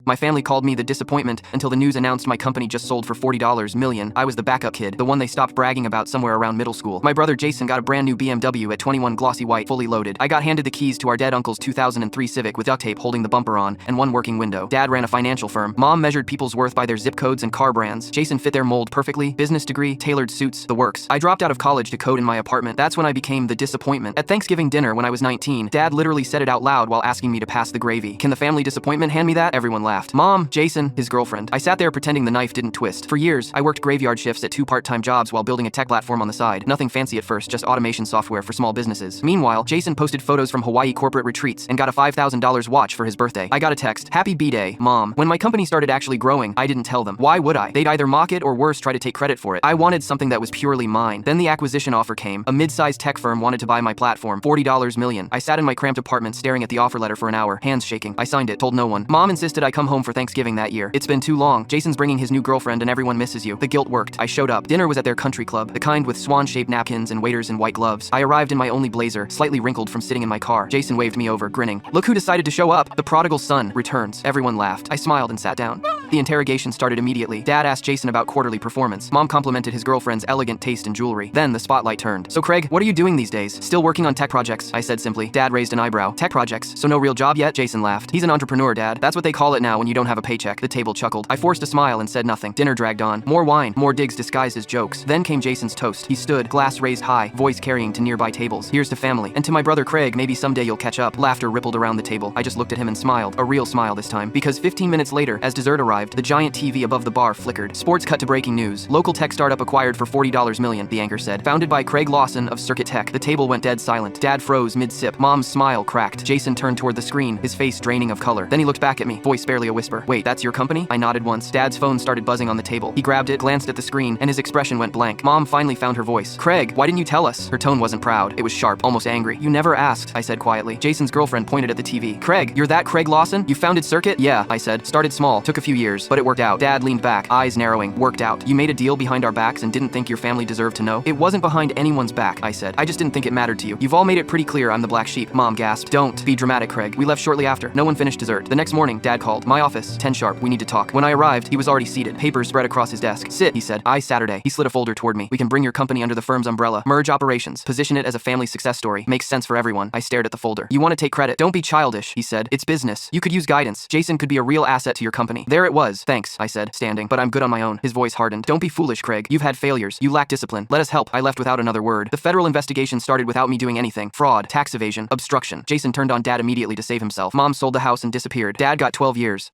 My family called me the disappointment until the news announced my company just sold for $40 million. I was the backup kid, the one they stopped bragging about somewhere around middle school. My brother Jason got a brand new BMW at 21 glossy white, fully loaded. I got handed the keys to our dead uncle's 2003 Civic with duct tape holding the bumper on and one working window. Dad ran a financial firm. Mom measured people's worth by their zip codes and car brands. Jason fit their mold perfectly. Business degree, tailored suits, the works. I dropped out of college to code in my apartment. That's when I became the disappointment. At Thanksgiving dinner when I was 19, Dad literally said it out loud while asking me to pass the gravy. Can the family disappointment hand me that? Everyone laughed. Mom, Jason, his girlfriend. I sat there pretending the knife didn't twist. For years, I worked graveyard shifts at 2 part-time jobs while building a tech platform on the side. Nothing fancy at first, just automation software for small businesses. Meanwhile, Jason posted photos from Hawaii corporate retreats and got a $5,000 watch for his birthday. I got a text, "Happy B-Day, Mom." When my company started actually growing, I didn't tell them. Why would I? They'd either mock it or worse, try to take credit for it. I wanted something that was purely mine. Then the acquisition offer came. A mid-sized tech firm wanted to buy my platform, $40 million. I sat in my cramped apartment staring at the offer letter for an hour, hands shaking. I signed it, told no one. Mom insisted I come home for Thanksgiving that year. It's been too long. Jason's bringing his new girlfriend and everyone misses you. The guilt worked. I showed up. Dinner was at their country club, the kind with swan-shaped napkins and waiters in white gloves. I arrived in my only blazer, slightly wrinkled from sitting in my car. Jason waved me over, grinning. "Look who decided to show up. The prodigal son returns." Everyone laughed. I smiled and sat down. The interrogation started immediately. Dad asked Jason about quarterly performance. Mom complimented his girlfriend's elegant taste in jewelry. Then the spotlight turned. "So Craig, what are you doing these days?" "Still working on tech projects," I said simply. Dad raised an eyebrow. "Tech projects? So no real job yet?" Jason laughed. "He's an entrepreneur, Dad. That's what they call it now when you don't have a paycheck." The table chuckled. I forced a smile and said nothing. Dinner dragged on. More wine, more digs disguised as jokes. Then came Jason's toast. He stood, glass raised high, voice carrying to nearby tables. "Here's to family. And to my brother Craig, maybe someday you'll catch up." Laughter rippled around the table. I just looked at him and smiled. A real smile this time. Because 15 minutes later, as dessert arrived, the giant TV above the bar flickered. Sports cut to breaking news. Local tech startup acquired for $40 million, the anchor said. Founded by Craig Lawson of Circuit Tech. The table went dead silent. Dad froze mid-sip. Mom's smile cracked. Jason turned toward the screen, his face draining of color. Then he looked back at me, voice barely a whisper. "Wait, that's your company?" I nodded once. Dad's phone started buzzing on the table. He grabbed it, glanced at the screen, and his expression went blank. Mom finally found her voice. "Craig, why didn't you tell us?" Her tone wasn't proud. It was sharp, almost angry. "You never asked," I said quietly. Jason's girlfriend pointed at the TV. "Craig, you're that Craig Lawson? You founded Circuit?" "Yeah," I said. "Started small, took a few years, but it worked out." Dad leaned back, eyes narrowing. "Worked out? You made a deal behind our backs and didn't think your family deserved to know?" "It wasn't behind anyone's back," I said. "I just didn't think it mattered to you. You've all made it pretty clear I'm the black sheep." Mom gasped. "Don't be dramatic, Craig." We left shortly after. No one finished dessert. The next morning, Dad called. "My office, 10 sharp. We need to talk." When I arrived, he was already seated, papers spread across his desk. "Sit," he said. Saturday. He slid a folder toward me. "We can bring your company under the firm's umbrella. Merge operations. Position it as a family success story. Makes sense for everyone." I stared at the folder. "You want to take credit? Don't be childish," he said. "It's business. You could use guidance. Jason could be a real asset to your company." There it was. "Thanks," I said, standing. "But I'm good on my own." His voice hardened. "Don't be foolish, Craig. You've had failures. You lack discipline. Let us help." I left without another word. The federal investigation started without me doing anything. Fraud, tax evasion, obstruction. Jason turned on Dad immediately to save himself. Mom sold the house and disappeared. Dad got 12 years.